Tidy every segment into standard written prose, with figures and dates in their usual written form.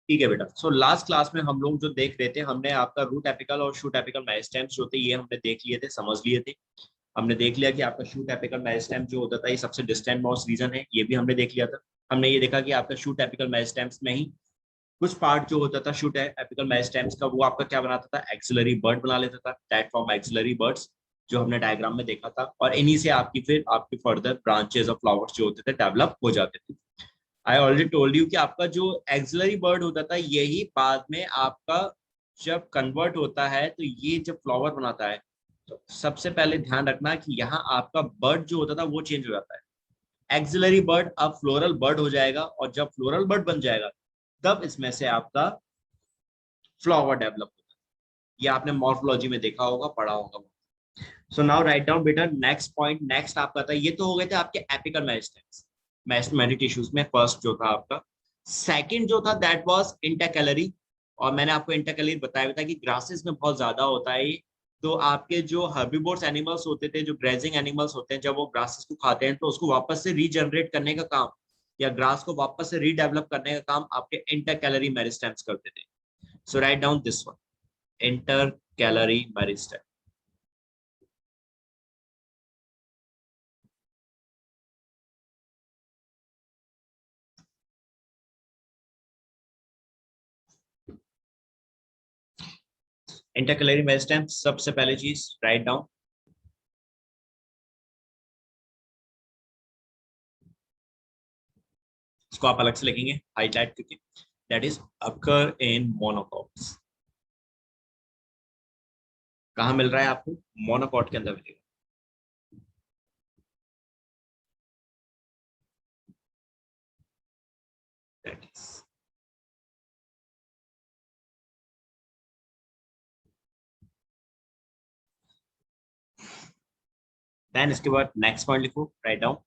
ठीक है बेटा। सो लास्ट क्लास में हम लोग जो देख रहे थे, हमने आपका रूट एपिकल और शूट एपिकल मेरिस्टेम्स जो थे ये हमने देख लिए थे, समझ लिए थे। हमने देख लिया कि आपका शूट एपिकल मेरिस्टेम जो होता था ये सबसे डिस्टेंट मोस्ट रीजन है, ये भी हमने देख लिया था। हमने ये देखा कि आपका शूट एपिकल मेरिस्टेम्स में ही कुछ पार्ट जो होता था शूट एपिकल मेरिस्टेम्स का, वो आपका क्या बनाता था, एक्सिलरी बर्ड बना लेता था, दैट फॉर्म एक्सिलरी बर्ड्स, जो हमने डायग्राम में देखा था। और इन्हीं से आपकी फिर आपकी फर्दर ब्रांचेस और फ्लावर्स जो होते थे डेवलप हो जाते थे। आई ऑलरेडी टोल्ड यू कि आपका जो एक्सिलरी बर्ड होता था यही बाद में आपका जब कन्वर्ट होता है तो ये जब फ्लावर बनाता है, तो सबसे पहले ध्यान रखना कि यहाँ आपका बर्ड जो होता था वो चेंज हो जाता है। एक्सिलरी बर्ड अब फ्लोरल बर्ड हो जाएगा, और जब फ्लोरल बर्ड बन जाएगा तब इसमें से आपका फ्लावर डेवलप होता है। ये आपने मॉर्फोलॉजी में देखा होगा, पढ़ा होगा। सो नाउ राइट डाउन बेटा नेक्स्ट पॉइंट। नेक्स्ट आपका था, ये तो हो गए थे आपके एपिकल मेरिस्टेम्स मेरिस्टेमेटिक टिश्यूज में, फर्स्ट जो था आपका। सेकंड जो था दैट वाज इंटरकैलरी, और मैंने आपको इंटरकैलरी बताया था कि ग्रासेस में बहुत ज्यादा होता है ये। तो आपके जो हर्बीवोर्स एनिमल्स होते थे, जो ग्रेजिंग एनिमल्स होते हैं, जब वो ग्रासेस को खाते हैं तो उसको वापस से रीजनरेट करने का काम, या ग्रास को वापस से रीडेवलप करने का काम आपके इंटरकैलरी मेरिस्टेम्स करते थे। So write down this one, intercalary meristem. Intercalary meristem, सबसे पहले चीज राइट डाउन, इसको आप अलग से लिखेंगे हाईलाइट करके, that is occur in monocots. कहाँ मिल रहा है आपको, मोनोकॉट के अंदर मिलेगा। दैट इज, देन इसके बाद नेक्स्ट पॉइंट लिखो, write down,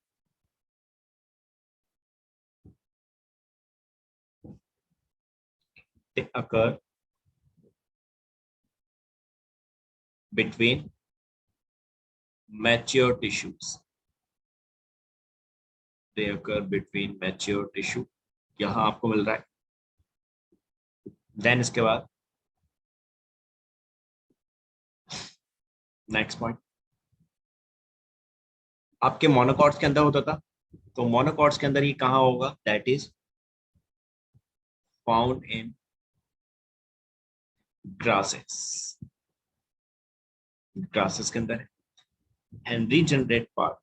they occur between mature tissues, they occur between mature tissue, यहाँ आपको मिल रहा है। देन इसके बाद नेक्स्ट पॉइंट, आपके मोनोकॉट्स के अंदर होता था, तो मोनोकॉट्स के अंदर ये कहाँ होगा, that is found in grasses, grasses के अंदर है। And regenerate part,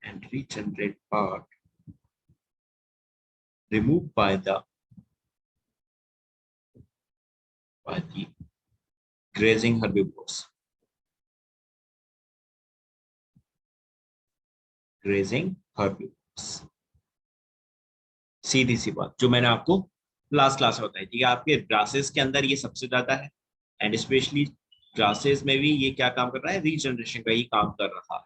and regenerate part removed by the grazing herbivores, grazing herbivores। सीधी सी बात जो मैंने आपको लास्ट क्लास में बताई थी कि आपके ग्रासेस के अंदर ये सबसे ज्यादा है, एंड स्पेशली ग्रासेस में भी ये क्या काम कर रहा है, रीजनरेशन का ही काम कर रहा है।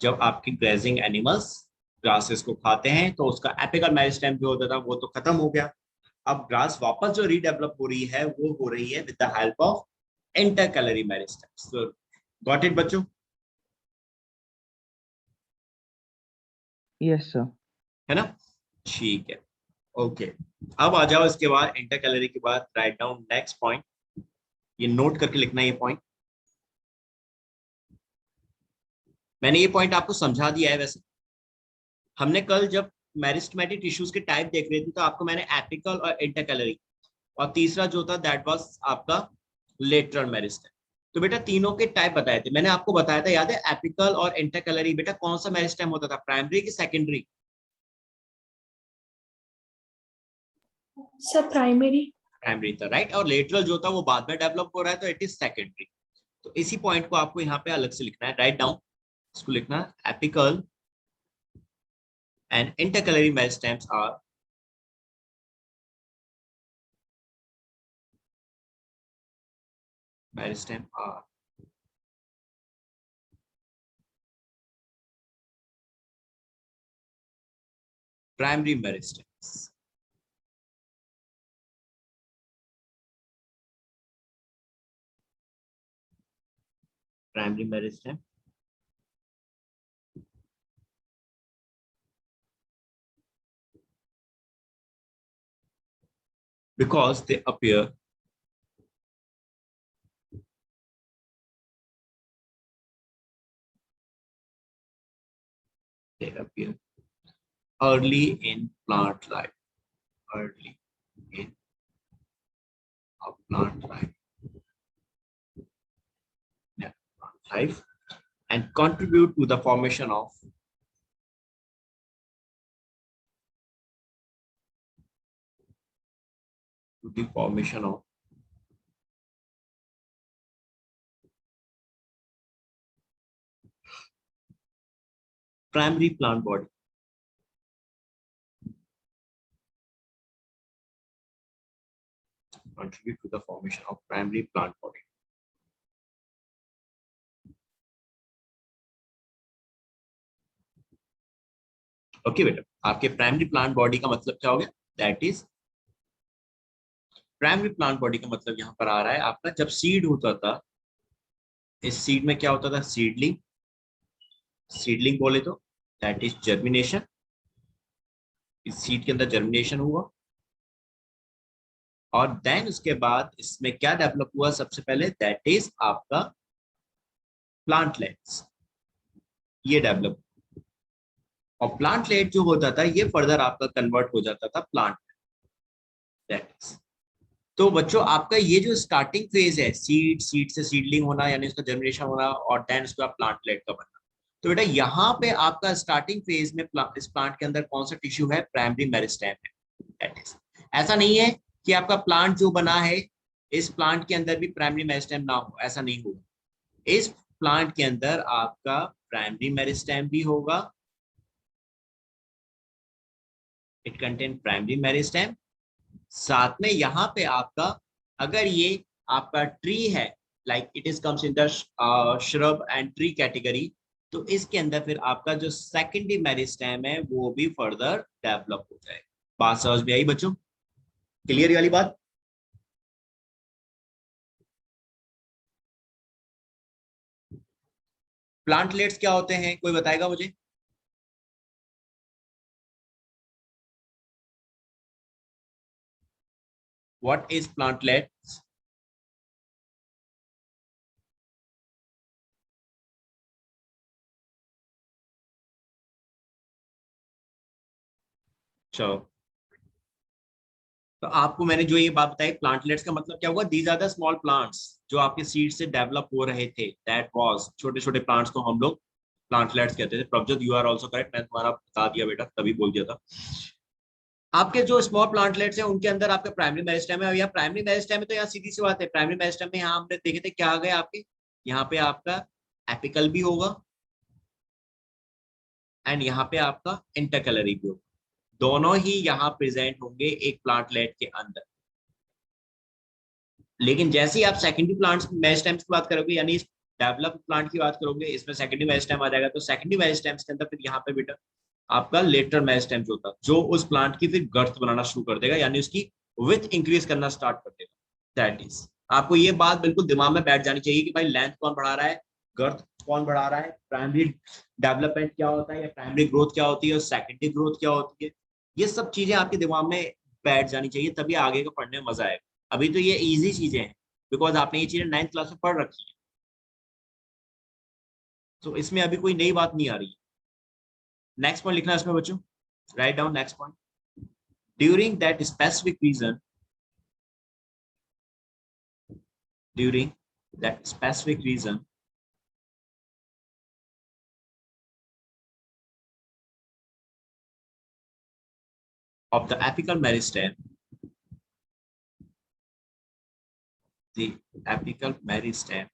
जब आपके ग्रेजिंग एनिमल्स ग्रासेस को खाते हैं तो उसका एपिकल मेरिस्टेम जो होता था वो तो खत्म हो गया। अब ग्रास वापस जो रीडेवलप हो रही है वो हो रही है with the help of intercalary meristem. Got it बच्चों, यस सर। है ना? ठीक है, ओके। अब आ जाओ इसके बाद इंटरकैलरी के बाद राइट डाउन नेक्स्ट पॉइंट, ये नोट करके लिखना है ये पॉइंट। मैंने ये पॉइंट आपको समझा दिया है वैसे। हमने कल जब मेरिस्टेमेटिक टिश्यूज के टाइप देख रहे थे तो आपको मैंने एपिकल और इंटरकैलरी, और तीसरा जो था दैट वाज आपका लेटरल मेरिस्टेम। तो बेटा तीनों के टाइप बताए थे मैंने आपको, बताया था याद है, एपिकल और इंटरकैलरी। बेटा कौन सा मेरिस्टेम होता था, प्राइमरी की सेकेंडरी? Sir primary. प्राइमरी था, राइट। और लेटरल जो था वो बाद में डेवलप हो रहा है तो इट इज सेकेंडरी। तो इसी पॉइंट को आपको यहाँ पे अलग से लिखना है, राइट डाउन, इसको लिखना apical and intercalary meristems are meristem are primary meristems. Primary meristem because they appear early in plant life, early in a plant life, yeah, plant life, and contribute to the formation of primary plant body. Contribute to the formation of primary plant body. Okay बेटा, आपके primary plant body का मतलब क्या हो गया? That is primary plant body का मतलब यहाँ पर आ रहा है आपका, जब सीड होता था, इस सीड में क्या होता था? सीडलिंग, सीडलिंग बोले तो दैट इज जर्मिनेशन, इस सीड के अंदर जर्मिनेशन हुआ, और देन उसके बाद इसमें क्या डेवलप हुआ? सबसे पहले दैट इज आपका प्लांटलेट्स, ये डेवलप, और प्लांटलेट जो होता था ये फर्दर आपका कन्वर्ट हो जाता था प्लांट, दैट इज। तो बच्चों आपका ये जो स्टार्टिंग फेज है, सीड से सीडलिंग होना यानी उसका जनरेशन होना, और देन उसका प्लांटलेट का बनना, तो बेटा यहाँ पे आपका स्टार्टिंग फेज में इस प्लांट के अंदर कौन सा टिश्यू है? प्राइमरी मेरिस्टेम है, दैट इज। ऐसा नहीं है कि आपका प्लांट जो बना है इस प्लांट के अंदर भी प्राइमरी मेरिस्टेम ना हो, ऐसा नहीं होगा। इस प्लांट के अंदर आपका प्राइमरी मेरिस्टेम भी होगा, इट कंटेन प्राइमरी मेरिस्टेम, साथ में यहाँ पे आपका, अगर ये आपका ट्री है, like it is comes in the shrub and tree category, तो इसके अंदर फिर आपका जो सेकेंडरी मेरिस्टेम है वो भी फर्दर डेवलप हो जाएगा। बात समझ में आई बच्चों? क्लियर वाली बात? प्लांटलेट्स क्या होते हैं, कोई बताएगा मुझे? What is plantlets? चलो, तो आपको मैंने जो ये बात बताई, प्लांटलेट्स का मतलब क्या हुआ? These are the small plants जो आपके सीड से डेवलप हो रहे थे, दैट वाज, छोटे छोटे प्लांट्स को हम लोग प्लांटलेट्स कहते थे। Prabhjot, you are also correct, मैं तुम्हारा बता दिया बेटा, तभी बोल दिया था। आपके जो स्मॉल प्लांटलेट्स हैं उनके अंदर आपका प्राइमरी मेरिस्टेम है, और यहाँ प्राइमरी मेरिस्टेम में तो यहाँ सीधी सी बात है, प्राइमरी मेरिस्टेम में यहाँ हमने देखे थे क्या आ गया आपके, यहाँ पे आपका एपिकल भी होगा एंड यहाँ पे आपका इंटरकलरी भी होगा, दोनों ही यहाँ प्रेजेंट होंगे एक प्लांटलेट के अंदर। लेकिन जैसे ही आप सेकेंडरी प्लांट्स मेरिस्टेम्स की बात करोगे, यानी डेवलप प्लांट की बात करोगे, इसमें सेकेंडरी मेरिस्टेम आ जाएगा, तो सेकेंडरी मेरिस्टेम्स के अंदर फिर यहाँ पे बेटा आपका लेटर मेरिस्टेम जो होता, जो उस प्लांट की फिर गर्थ बनाना शुरू कर देगा, यानी उसकी विथ इंक्रीज करना स्टार्ट कर देगा, दैट इज। आपको ये बात बिल्कुल दिमाग में बैठ जानी चाहिए कि भाई लेंथ कौन बढ़ा रहा है, गर्थ कौन बढ़ा रहा है, प्राइमरी डेवलपमेंट क्या होता है या प्राइमरी ग्रोथ क्या होती है और सेकेंडरी ग्रोथ क्या होती है, ये सब चीजें आपके दिमाग में बैठ जानी चाहिए, तभी आगे का पढ़ने में मजा आएगा। अभी तो ये इजी चीजें हैं बिकॉज आपने ये चीजें 9th क्लास में पढ़ रखी है, तो इसमें अभी कोई नई बात नहीं आ रही है। नेक्स्ट पॉइंट लिखना है इसमें बच्चों, write down next point. During that specific region, during that specific reason, of the apical meristem, the apical meristem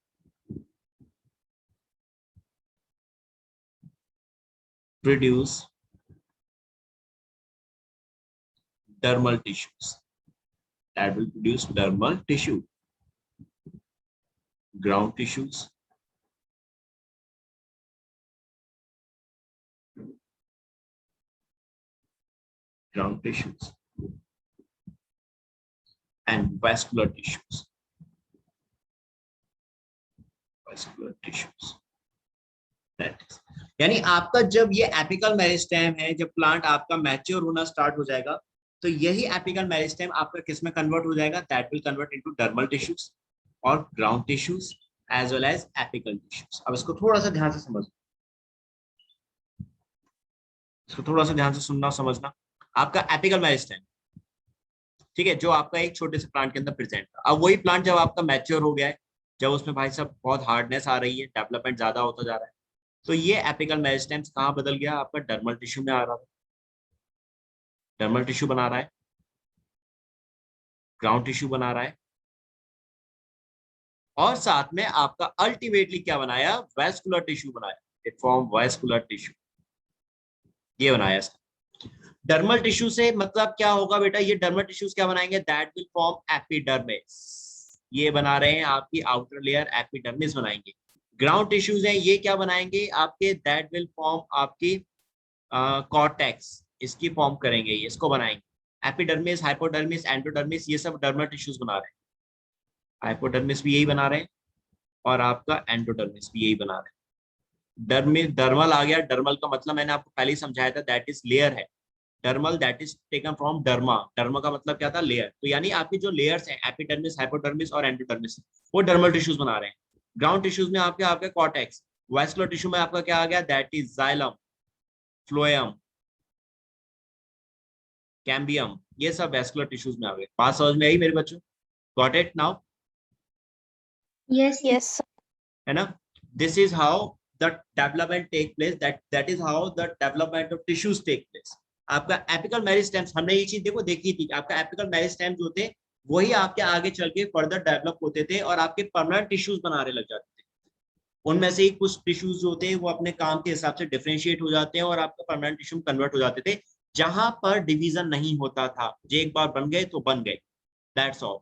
produce dermal tissues, that will produce dermal tissue, ground tissues, and vascular tissues, that is, यानी आपका जब ये apical meristem है, जब plant आपका mature होना start हो जाएगा, तो यही एपिकल मेरिस्टेम आपका किस में कन्वर्ट हो जाएगा, that will convert into dermal tissues और ground tissues as well as apical tissues. अब इसको थोड़ा सा ध्यान से समझो, इसको थोड़ा सा ध्यान से सुनना समझना। आपका एपिकल मेरिस्टेम, ठीक है, जो आपका एक छोटे से प्लांट के अंदर प्रेजेंट था, अब वही प्लांट जब आपका मैच्योर हो गया है, जब उसमें भाई साहब बहुत हार्डनेस आ रही है, डेवलपमेंट ज्यादा होता जा रहा है, तो ये एपिकल मेरिस्टेम कहाँ बदल गया, आपका डर्मल टिश्यू में आ रहा है, डर्मल टिश्यू बना रहा है, ग्राउंड टिश्यू बना रहा है, और साथ में आपका अल्टीमेटली क्या बनाया, वैस्कुलर टिश्यू बनाया, इट फॉर्म वैस्कुलर टिश्यू, ये बनाया। डर्मल टिश्यू से मतलब क्या होगा बेटा, ये डर्मल टिश्यूज क्या बनाएंगे, दैट विल फॉर्म एपिडर्मिस, ये बना रहे हैं आपकी आउटर लेयर, एपिडर्मिस बनाएंगे। ग्राउंड टिश्यूज हैं, ये क्या बनाएंगे आपके, दैट विल फॉर्म आपकी कॉर्टेक्स, इसकी फॉर्म करेंगे, ये इसको बनाएंगे। एपिडर्मिस, हाइपोडर्मिस, एंडोडर्मिस, ये सब डर्मल टिश्यूज बना रहे हैं। हाइपोडर्मिस भी यही बना रहे हैं और आपका एंडोडर्मिस भी यही बना रहे हैं। डर्मिस, डर्मल आ गया, डर्मल का मतलब मैंने आपको पहले ही समझाया था, दैट इज लेयर है। Dermal that is taken from derma, derma का मतलब क्या था, लेयर। तो यानी आपकी जो लेयर्स हैं, एपिडर्मिस, हाइपोडर्मिस और एंडोडर्मिस, वो डर्मल टिश्यूज बना रहे हैं। ग्राउंड टिश्यूज में आपके आपके कॉर्टेक्स, वैस्कुलर टिश्यू में आपका क्या आ गया, that is xylem, phloem, cambium, ये सब वैस्कुलर टिश्यूज में आ गए। बात समझ में आई मेरे बच्चों, got it now? Yes, yes. है ना? This is how the development take place, that is how the development of tissues take place. आपका एपिकल मेरिस्टेम्स, हमने ये चीज देखो देखी थी, आपका एपिकल मेरिस्टेम्स जो थे वही आपके आगे चल के फर्दर डेवलप होते थे और आपके परमानेंट टिश्यूज बनाने लग जाते थे। उनमें से ही कुछ टिश्यूज जो होते हैं वो अपने काम के हिसाब से डिफरेंशिएट हो जाते हैं और आपका परमानेंट टिश्यू कन्वर्ट हो जाते थे, जहां पर डिवीजन नहीं होता था, जो एक बार बन गए तो बन गए, दैट्स ऑल।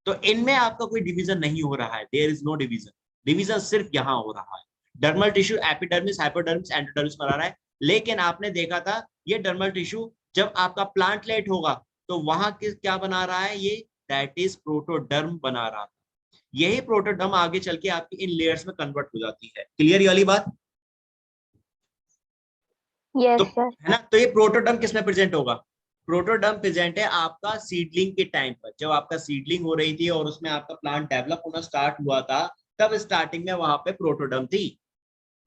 तो इनमें आपका कोई डिवीजन नहीं हो रहा है, there is no division, division सिर्फ यहाँ हो रहा है। Dermal tissue epidermis, hypodermis, endodermis बना रहा है। लेकिन आपने देखा था ये डर्मल टिश्यू जब आपका प्लांटलेट होगा तो वहां किस क्या बना रहा है, ये दैट इज प्रोटोडर्म बना रहा है। यही प्रोटोडर्म आगे चल के आपकी इन लेयर्स में कन्वर्ट हो जाती है। क्लियर ये वाली बात? तो Yes, sir. है ना, तो ये प्रोटोडर्म किस में प्रेजेंट होगा, प्रोटोडर्म प्रेजेंट है आपका सीडलिंग के टाइम पर, जब आपका सीडलिंग हो रही थी और उसमें आपका प्लांट डेवलप होना स्टार्ट हुआ था, तब स्टार्टिंग में वहां पे प्रोटोडर्म थी।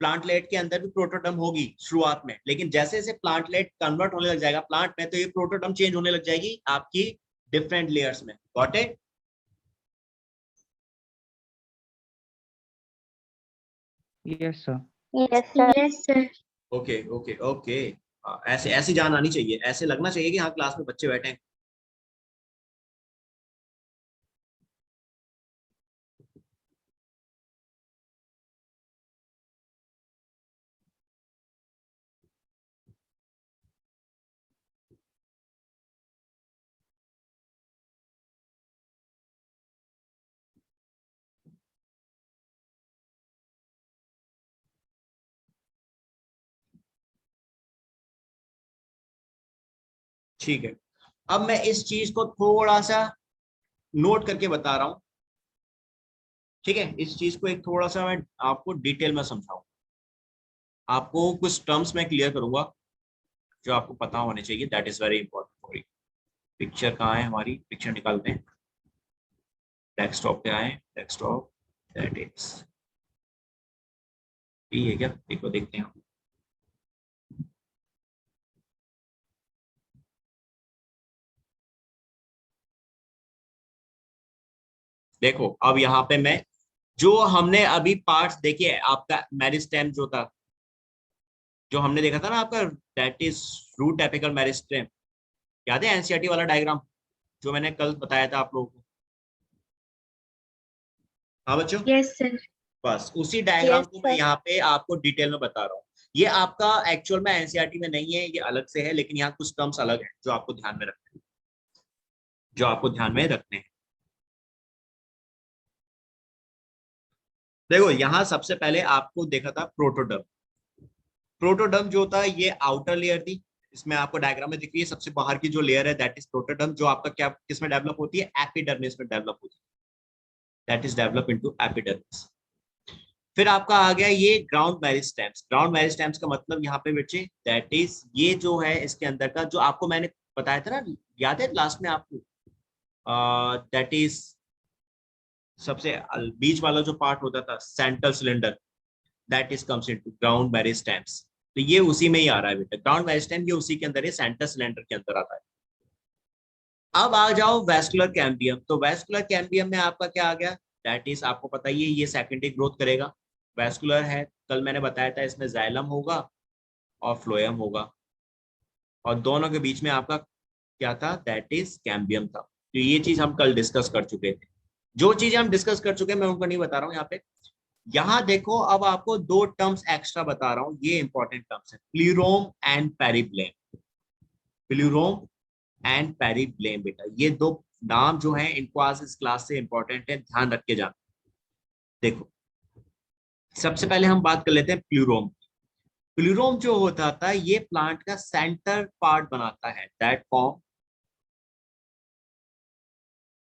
प्लांटलेट के अंदर भी प्रोटोडर्म होगी शुरुआत में, लेकिन जैसे जैसे प्लांटलेट कन्वर्ट होने लग जाएगा प्लांट में, तो ये प्रोटोडर्म चेंज होने लग जाएगी आपकी डिफरेंट लेयर्स में। Got it? Yes, sir. Yes, sir. Yes, sir. Okay okay okay, ऐसे ऐसी जान आनी चाहिए, ऐसे लगना चाहिए कि हाँ क्लास में बच्चे बैठे हैं। ठीक है, अब मैं इस चीज को थोड़ा सा नोट करके बता रहा हूं, ठीक है, इस चीज को एक थोड़ा सा मैं आपको डिटेल में समझाऊं, आपको कुछ टर्म्स में क्लियर करूंगा जो आपको पता होने चाहिए, that is very important for you. Picture कहाँ है हमारी, पिक्चर निकालते हैं, डेस्कटॉप पे आए, डेस्कटॉप, दैट इज ये है क्या, देखो देखते हैं। देखो अब यहाँ पे मैं, जो हमने अभी पार्ट्स देखे, आपका मेरिस्टेम जो था, जो हमने देखा था ना आपका, that is root apical meristem, याद है एनसीईआरटी वाला डायग्राम जो मैंने कल बताया था आप लोगों को? हाँ बच्चों, Yes, sir. बस उसी डायग्राम Yes, को मैं sir. यहाँ पे आपको डिटेल में बता रहा हूँ। ये आपका एक्चुअल में एनसीईआरटी में नहीं है, ये अलग से है, लेकिन यहाँ कुछ टर्म्स अलग हैं जो आपको ध्यान में रखने हैं, जो आपको ध्यान में रखने हैं। देखो यहाँ सबसे पहले आपको देखा था प्रोटोडर्म। प्रोटोडर्म जो होता है ये आउटर लेयर थी, इसमें आपको डायग्राम में दिख रही है, सबसे बाहर की जो लेयर है दैट इज प्रोटोडर्म, जो आपका क्या किसमें डेवलप होती है, एपिडर्मिस में डेवलप होती है, that is develop into epidermis. फिर आपका आ गया ये ग्राउंड मेरिस्टेम्स। ग्राउंड मेरिस्टेम्स का मतलब यहाँ पे बच्चे दैट इज ये जो है इसके अंदर का, जो आपको मैंने बताया था ना, याद है लास्ट में आपको? दैट इज सबसे बीच वाला जो पार्ट होता था central cylinder, that is comes into ground meristems. तो ये उसी में ही आ रहा है बेटा, ग्राउंड मेरिस्टेम ये उसी के अंदर है, सेंट्रल सिलेंडर के अंदर आता है। अब आ जाओ वैस्कुलर कैम्बियम। तो वैस्कुलर कैम्बियम में आपका क्या आ गया? दैट इज आपको पता ही है, ये सेकेंडरी ग्रोथ करेगा, वैस्कुलर है। कल मैंने बताया था इसमें जाइलम होगा और फ्लोएम होगा, और दोनों के बीच में आपका क्या था? दैट इज कैम्बियम था। तो ये चीज हम कल डिस्कस कर चुके थे। जो चीजें हम डिस्कस कर चुके हैं मैं उनको नहीं बता रहा हूँ यहाँ पे। यहाँ देखो, अब आपको दो टर्म्स एक्स्ट्रा बता रहा हूँ, ये इंपॉर्टेंट टर्म्स है, प्लूरोम एंड पेरिब्लेम। प्लूरोम एंड पेरिब्लेम बेटा, ये दो नाम जो है इनको आज इस क्लास से इंपॉर्टेंट है, ध्यान रख के जाना। देखो, सबसे पहले हम बात कर लेते हैं प्लूरोम। प्लूरोम जो होता था ये प्लांट का सेंटर पार्ट बनाता है, that form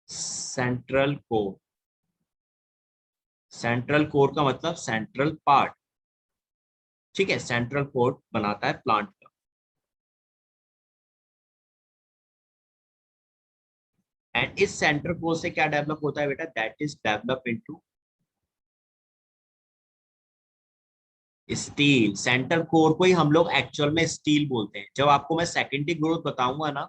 central core. Central core का मतलब सेंट्रल पार्ट, ठीक है, सेंट्रल कोर बनाता है प्लांट का। एंड इस सेंट्रल कोर से क्या डेवलप होता है बेटा? That is develop into steel. Central core को ही हम लोग एक्चुअल में स्टील बोलते हैं। जब आपको मैं सेकेंडरी ग्रोथ बताऊंगा ना,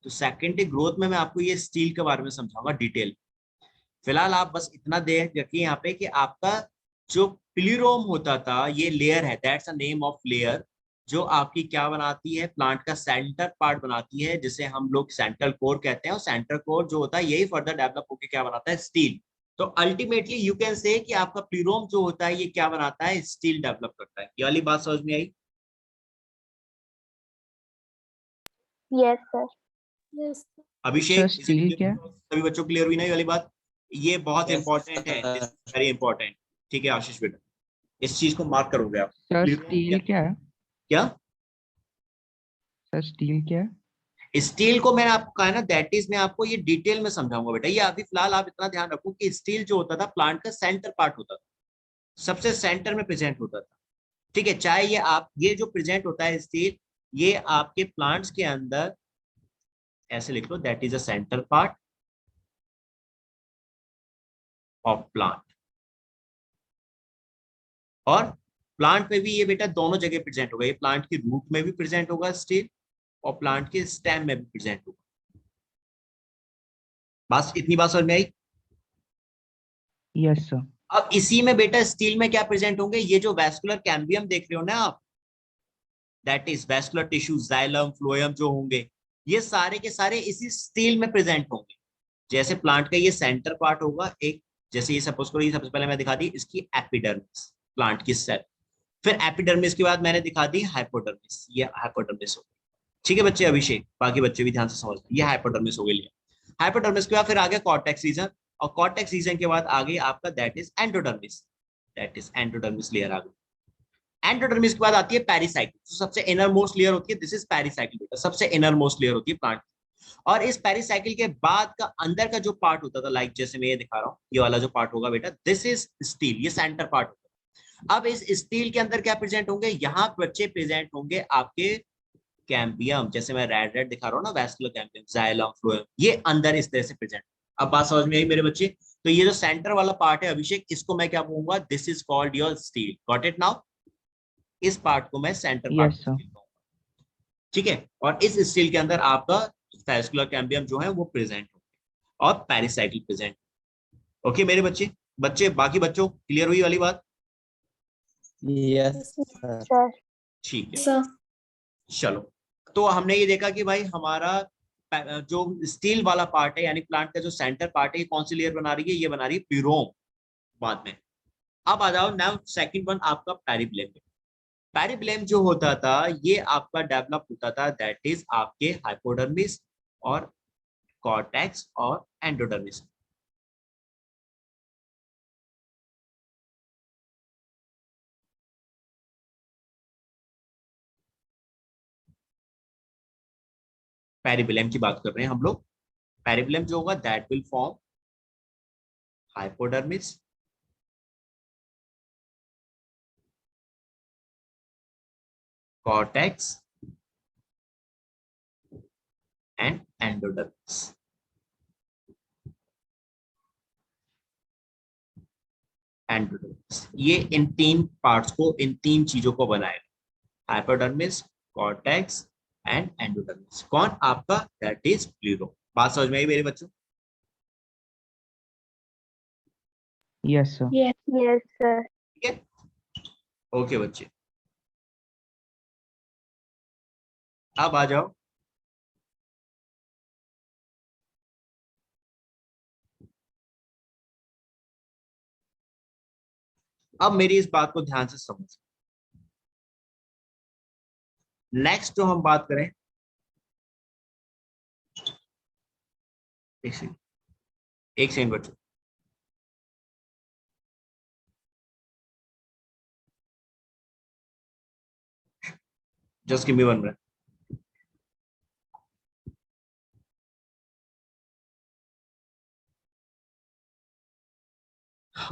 तो सेकेंडरी ग्रोथ में मैं आपको ये स्टील के बारे में समझाऊंगा डिटेल। फिलहाल आप बस इतना देख रखिए यहाँ पे कि आपका जो प्लूरोम होता था ये लेयर है, that's a name of layer, जो आपकी क्या बनाती है? प्लांट का सेंटर पार्ट बनाती है, जिसे हम लोग सेंट्रल कोर कहते हैं। और सेंट्रल कोर जो होता है यही फर्दर डेवलप होकर क्या बनाता है? स्टील। तो अल्टीमेटली यू कैन से कि आपका प्लूरोम जो होता है ये क्या बनाता है? स्टील डेवलप करता है। ये वाली बात समझ में आई? Yes sir. Yes sir Abhishek, इसे स्टील क्या? सभी बच्चों क्लियर हुई ना ये वाली बात? ये बहुत यस इंपॉर्टेंट है, दिस इज वेरी इंपॉर्टेंट। ठीक है आशीष बेटा, इस चीज को मार्क करोगे आप। सर प्लूरोम क्या? स्टील क्या है? क्या? सर स्टील क्या है? स्टील को मैंने आपको कहा ना, दैट इज मैं आपको ये डिटेल में समझाऊंगा बेटा। ये अभी फिलहाल आप इतना ध्यान रखो कि स्टील जो होता था प्लांट का सेंटर पार्ट होता था, सबसे सेंटर में प्रेजेंट होता था। ठीक है, चाहे ये आप ये जो प्रेजेंट होता है स्टील, ये आपके प्लांट्स के अंदर ऐसे लिख लो, that is a centre part of plant. और प्लांट में भी ये बेटा दोनों जगह प्रेजेंट होगा, ये प्लांट की रूट में भी प्रेजेंट होगा स्टील, और प्लांट के स्टेम में भी प्रेजेंट होगा। बस इतनी बात समझ में आई? Yes sir. अब इसी में बेटा स्टील में क्या प्रेजेंट होंगे? ये जो वैस्कुलर कैम्बियम देख रहे हो ना आप, that is vascular tissue, xylem, phloem जो होंगे, ये सारे के सारे इसी स्टील में प्रेजेंट होंगे। जैसे प्लांट का ये सेंटर पार्ट होगा एक, जैसे ये सपोज करो, ये सबसे पहले मैं दिखा दी इसकी एपिडर्मिस, प्लांट की सेल। फिर एपिडर्मिस के बाद मैंने दिखा दी हाइपोडर्मिस, ये हाइपोडर्मिस हो गई। ठीक है बच्चे, अभिषेक बाकी बच्चे भी ध्यान से समझ, ये हाइपोडर्मिस हो गई। हाइपोडर्मिस के बाद फिर आगे कॉर्टेक्स रीजन, और कॉर्टेक्स रीजन के बाद आगे आपका that is endodermis, that is endodermis layer आ गई। एंडोडर्मिस के बाद आती है पेरिसाइकिल, तो सबसे इनर मोस्ट लेयर होती है, दिस इज पेरिसाइकिल बेटा, सबसे इनर मोस्ट लेयर होती है प्लांट। और इस पेरिसाइकिल के बाद का अंदर का जो पार्ट होता था, लाइक जैसे मैं ये दिखा रहा हूँ, ये वाला जो पार्ट होगा बेटा, दिस इज स्टील, ये सेंटर पार्ट होगा। अब इस स्टील के अंदर क्या प्रेजेंट होंगे? यहाँ बच्चे प्रेजेंट होंगे आपके कैम्बियम, जैसे मैं रेड रेड दिखा रहा हूँ ना, वैस्कुलर कैम्बियम, जाइलम, फ्लोएम, ये अंदर इस तरह से प्रेजेंट। अब बात समझ में आई मेरे बच्चे? तो ये जो सेंटर वाला पार्ट है अभिषेक, इसको मैं क्या बोलूंगा? This is called your steel. Got it now? इस पार्ट को मैं centre part yes of sir. Steel कहूंगा। ठीक है, और इस स्टील के अंदर आपका वैस्कुलर कैम्बियम जो है वो प्रेजेंट होगा और पेरिसाइकिल प्रेजेंट। ओके मेरे बच्चे, बच्चे बाकी बच्चों क्लियर हुई वाली बात? Yes sir. सर। ठीक है, सर। चलो। तो हमने ये देखा कि भाई हमारा जो स्टील वाला पार्ट है, यानी प्लांट का जो सेंटर पार्ट है, ये कौन सी लेयर बना रही है? ये बना रही है प्यूरोम बाद में। अब आ जाओ नाउ सेकंड वन, आपका पेरिब्लेम। पेरिब्लेम जो होता था ये आपका डेवलप होता था, दैट इज आपके हाइपोडर्मिस और कॉर्टेक्स और एंडोडर्मिस। पेरिब्लेम की बात कर रहे हैं हम लोग। पेरिब्लेम जो होगा that will form hypodermis, cortex and endodermis. Endodermis ये इन तीन पार्ट्स को, इन तीन चीजों को बनाएगा, हाइपोडर्मिस, कॉर्टेक्स एंड एंडोडर्मिस। कौन? आपका दैट इज प्लूरो। बात समझ में आई मेरे बच्चों? Yes sir. Yes, yes, sir. ठीक है, ओके बच्चे, अब आ जाओ। अब मेरी इस बात को ध्यान से समझ। नेक्स्ट जो हम बात करें, एक सेकंड बच्चों, just give me 1 minute.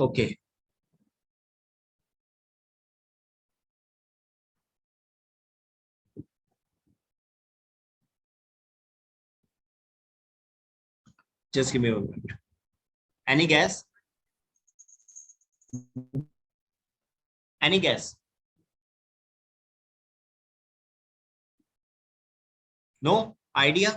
Okay, just give me 1 minute. Any guess? Any guess? No idea?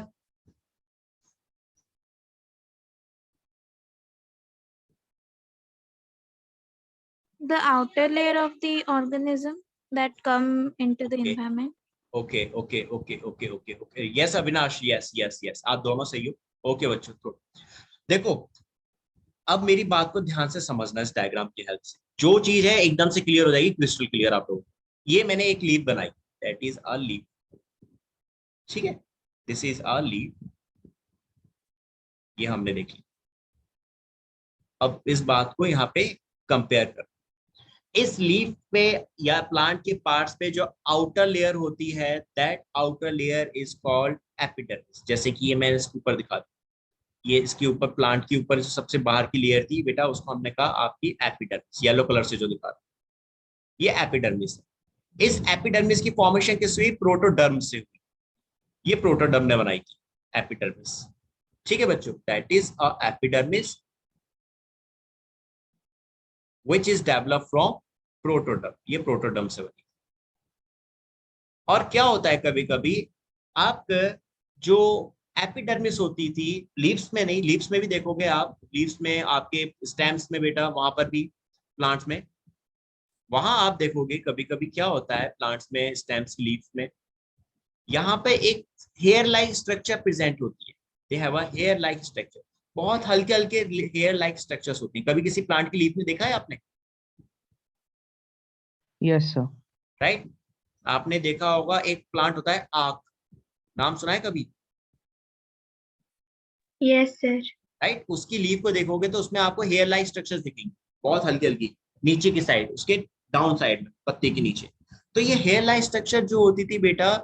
The outer layer of the organism that come into the Okay. environment. Okay. Yes Avinash, yes आप दोनों सही हो। Okay बच्चों, तो देखो अब मेरी बात को ध्यान से समझना इस डायग्राम की हेल्प से। जो चीज है एकदम से क्लियर हो जाएगी, क्रिस्टल क्लियर आप लोग। ये मैंने एक लीफ बनाई, दैट इज अ लीफ, ठीक है, दिस इज अ लीफ, ये हमने देखी। अब इस बात को यहाँ पे कंपेयर कर, इस लीफ पे या प्लांट के पार्ट्स पे जो आउटर लेयर होती है, that outer layer is called epidermis. जैसे कि ये मैंने इसके ऊपर दिखा दिया, ये इसके ऊपर प्लांट के ऊपर जो सबसे बाहर की लेयर थी बेटा, उसको हमने कहा आपकी एपिडर्मिस, येलो कलर से जो दिखा रहा, ये एपिडर्मिस है। इस एपिडर्मिस की फॉर्मेशन किससे हुई? प्रोटोडर्म से हुई। ये प्रोटोडर्म ने बनाई थी एपिडर्मिस, ठीक है बच्चों, that is a epidermis which is developed from protoderm. ये प्रोटोडर्म से बनी। और क्या होता है, कभी कभी आप जो एपिडर्मिस होती थी, लीव्स में नहीं, लीव्स में भी देखोगे आप, लीव्स में आपके स्टेम्स में बेटा, वहां पर भी प्लांट्स में, वहां आप देखोगे कभी कभी क्या होता है प्लांट्स में, स्टेम्स, लीव्स में, यहाँ पे एक हेयर लाइक स्ट्रक्चर प्रेजेंट होती है। They have a hair like structure, बहुत हल्के हल्के हेयर लाइक स्ट्रक्चर्स होती हैं। कभी किसी प्लांट की लीफ में देखा है आपने? Yes sir. राइट, आपने देखा होगा एक प्लांट होता है आक, नाम सुना है कभी? Yes, sir. राइट, उसकी लीफ को देखोगे तो उसमें आपको हेयर लाइक स्ट्रक्चर्स दिखेंगे, बहुत हल्की हल्की, नीचे की साइड, उसके डाउन साइड में, पत्ते के नीचे। तो ये हेयर लाइक स्ट्रक्चर जो होती थी बेटा,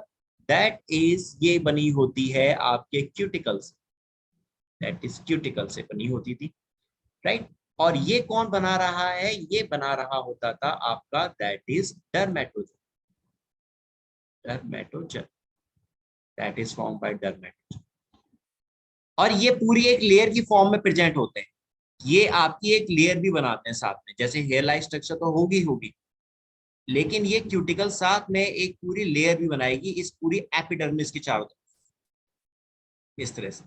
दैट इज, ये बनी होती है आपके क्यूटिकल से, दैट इज क्यूटिकल से बनी होती थी, राइट। और ये कौन बना रहा है? ये बना रहा होता था आपका, that is dermatogen, dermatogen, that is form by dermatogen. और ये पूरी एक लेयर की फॉर्म में प्रेजेंट होते हैं, ये आपकी एक लेयर भी बनाते हैं साथ में। जैसे हेयर लाइक स्ट्रक्चर तो होगी, लेकिन ये क्यूटिकल साथ में एक पूरी लेयर भी बनाएगी इस पूरी एपिडर्मिस के चारों तरफ, इस तरह से,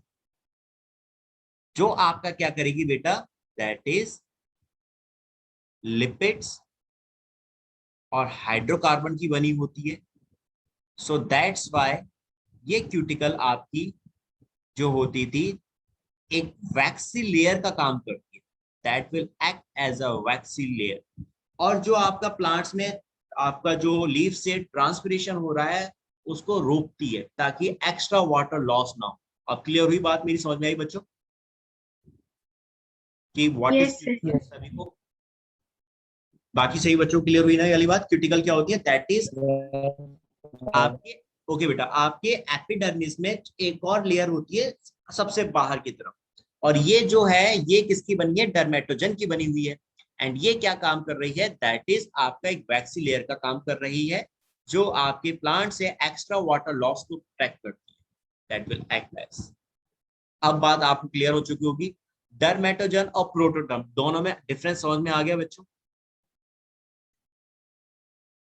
जो आपका क्या करेगी बेटा, दैट इज लिपिड्स और हाइड्रोकार्बन की बनी होती है। सो दैट्स व्हाई ये क्यूटिकल आपकी जो होती थी, एक वैक्सी लेयर का काम करती है, that will act as a waxy layer. और जो आपका प्लांट्स में आपका जो लीफ से ट्रांसपिरेशन हो रहा है, उसको रोकती है ताकि एक्स्ट्रा वाटर लॉस ना हो। अब क्लियर हुई बात मेरी, समझ में आई बच्चों कि व्हाट Yes, sir. इज सभी को? बाकी सही बच्चों, क्लियर हुई ना ये वाली बात? क्यूटिकल क्या होती है? दैट इज आपके, ओके बेटा, आपके एपिडर्मिस में एक और लेयर होती है सबसे बाहर की तरफ, और ये जो है ये किसकी बनी है? डर्मेटोजन की बनी हुई है। एंड ये क्या काम कर रही है? दैट इज आपका एक वैक्सी लेयर का काम कर रही है, जो आपके प्लांट से एक्स्ट्रा वाटर लॉस को प्रोटेक्ट करती है। that will act as। अब बात आपको क्लियर हो चुकी होगी, डर्मेटोजन और प्रोटोडर्म दोनों में डिफरेंस समझ में आ गया बच्चों?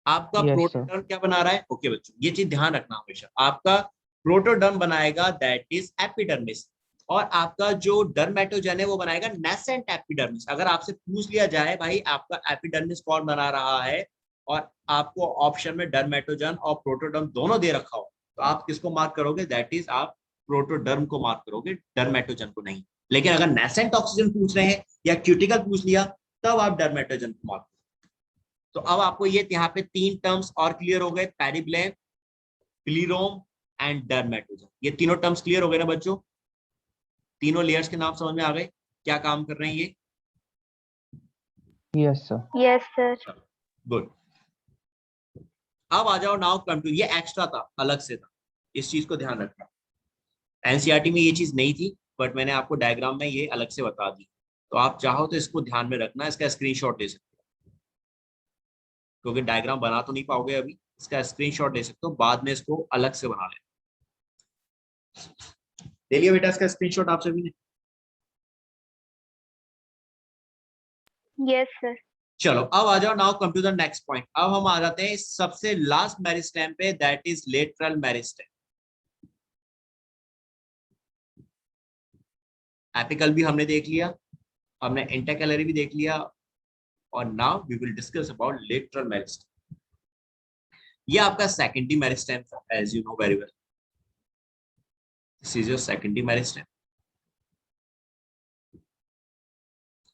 आपका Yes, sir. प्रोटोडर्म क्या बना रहा है? ओके बच्चों, ये चीज ध्यान रखना हमेशा, आपका प्रोटोडर्म बनाएगा दैट इज एपिडर्मिस, और आपका जो डर्मेटोजन है वो बनाएगा नेसेंट एपिडर्मिस। अगर आपसे पूछ लिया जाए भाई आपका एपिडर्मिस कौन बना रहा है, और आपको ऑप्शन में डर्मेटोजन और प्रोटोडर्म दोनों दे रखा हो, तो आप किसको मार्क करोगे? दैट इज आप प्रोटोडर्म को मार्क करोगे, डर्मेटोजन को नहीं। लेकिन अगर नेसेंट ऑक्सीजन पूछ रहे हैं या क्यूटिकल पूछ लिया, तब आप डर्मेटोजन को मार्क। तो अब आपको ये यहाँ पे 3 टर्म्स और क्लियर हो गए, पेरिब्लेम, प्लीरोम एंड डर्मेटोजन। ये तीनों टर्म्स क्लियर हो गए ना बच्चों? तीनों लेयर्स के नाम समझ में आ गए, क्या काम कर रहे हैं ये? Yes, sir. Yes, sir. Good. अब आ जाओ नाउ कम टू, ये एक्स्ट्रा था, अलग से था, इस चीज को ध्यान रखना। एनसीईआरटी में ये चीज नहीं थी, बट मैंने आपको डायग्राम में ये अलग से बता दी, तो आप चाहो तो इसको ध्यान में रखना, इसका स्क्रीनशॉट ले सकते हो, क्योंकि डायग्राम बना तो नहीं पाओगे अभी, इसका स्क्रीनशॉट ले सकते हो, बाद में इसको अलग से बना लेना। ले लिया बेटा इसका स्क्रीनशॉट आप सभी ने? Yes, sir. चलो अब आ जाओ, now come to the next point. अब हम आ जाते हैं सबसे लास्ट मेरिस्टेम पे, that is lateral meristem. Apical भी हमने देख लिया, हमने इंटरकैलरी भी देख लिया, और now we will discuss about lateral meristem. ये आपका सेकेंडरी मेरिस्टेम था, as you know very well, this is your secondary meristem.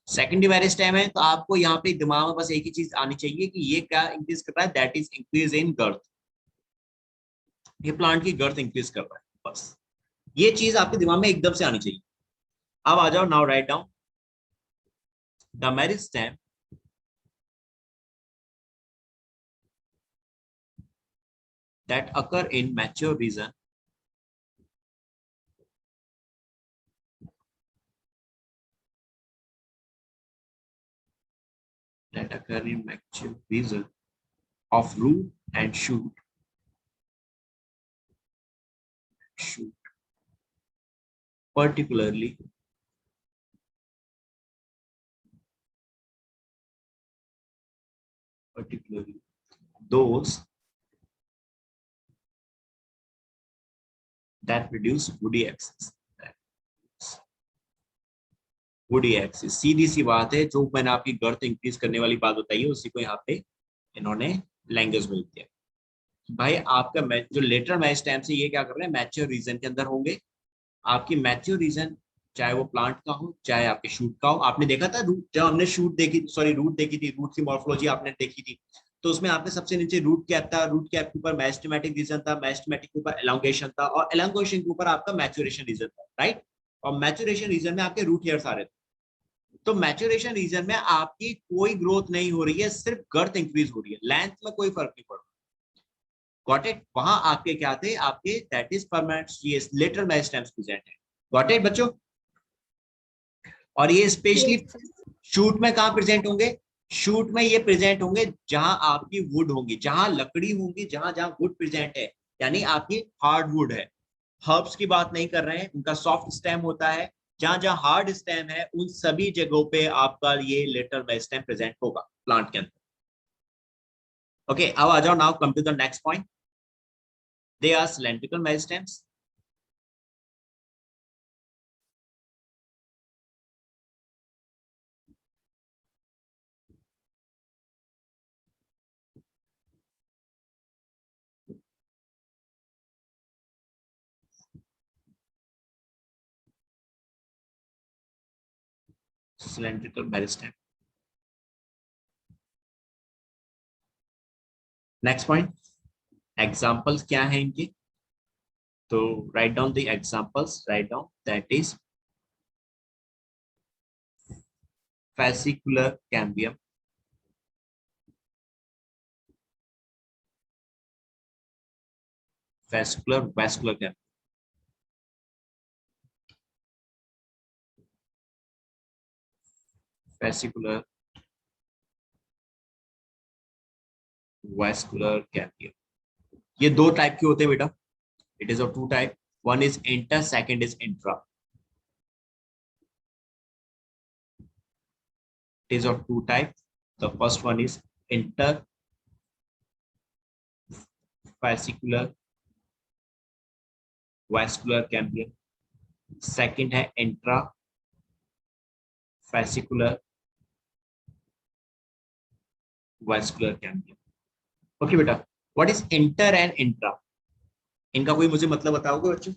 Secondary meristem है, तो आपको यहाँ पे दिमाग में बस एक ही चीज आनी चाहिए कि ये क्या इंक्रीज कर रहा है, that is increase in girth. ये प्लांट की गर्थ इंक्रीज कर रहा है, बस ये चीज आपके दिमाग में एकदम से आनी चाहिए। अब आ जाओ, now right down the meristem that occur in mature region of root and shoot particularly those that produce woody axis। Woody axis, सीधी सी बात है, जो मैंने आपकी गर्थ इंक्रीज करने वाली बात बताई है, उसी को यहाँ पे इन्होंने लैंग्वेज में लिख दिया। भाई आपका जो लेटरल मेरिस्टेम से ये क्या कर रहे हैं, मैच्योर रीजन के अंदर होंगे। आपकी मैच्योर रीजन चाहे वो प्लांट का हो चाहे आपके शूट का हो। आपने देखा था रूट, जब हमने शूट देखी, सॉरी रूट देखी थी, रूट की मॉर्फोलॉजी आपने देखी थी, तो उसमें आपने सबसे नीचे रूट कैप था, रूट कैप के ऊपर मेरिस्टेमेटिक रीजन था, मेरिस्टेमेटिक के ऊपर एलोंगेशन था, और एलोंगेशन के ऊपर आपका मैच्योरेशन रीजन था, राइट। और मैच्योरेशन रीजन में आपके रूट हेयर्स आ रहे थे। तो मैच्योरेशन रीजन में आपकी कोई ग्रोथ नहीं हो रही है, सिर्फ गर्थ इंक्रीज हो रही है, लेंथ में कोई फर्क नहीं पड़ रहा। Got it? वहां आपके क्या थे, आपके that is permanent lateral meristems present है। गॉट इट बच्चों? और ये स्पेशली शूट में कहां प्रेजेंट होंगे? शूट में ये प्रेजेंट होंगे जहां आपकी वुड होंगी, जहां लकड़ी होंगी, जहां जहां वुड प्रेजेंट है, यानी आपकी हार्ड वुड है। हर्ब्स की बात नहीं कर रहे हैं, उनका सॉफ्ट स्टेम होता है। जहां जहां हार्ड स्टेम है उन सभी जगहों पे आपका ये लेटरल मेरिस्टेम प्रेजेंट होगा प्लांट के अंदर। ओके, अब आ जाओ, now come to the next point, they are cylindrical meristems. Cylindrical meristem. Next point, examples क्या हैं इनके? तो write down the examples, write down, that is fascicular cambium, vascular cambium, fascicular vascular cambium। ये दो type के होते हैं बेटा, it is of two type, One is inter, second is intra. It is of two types. The first one is interfascicular vascular cambium. Second है intrafascicular vascular cambium. Okay बेटा, what is inter and intra? इनका कोई मुझे मतलब बताओगे बच्चों?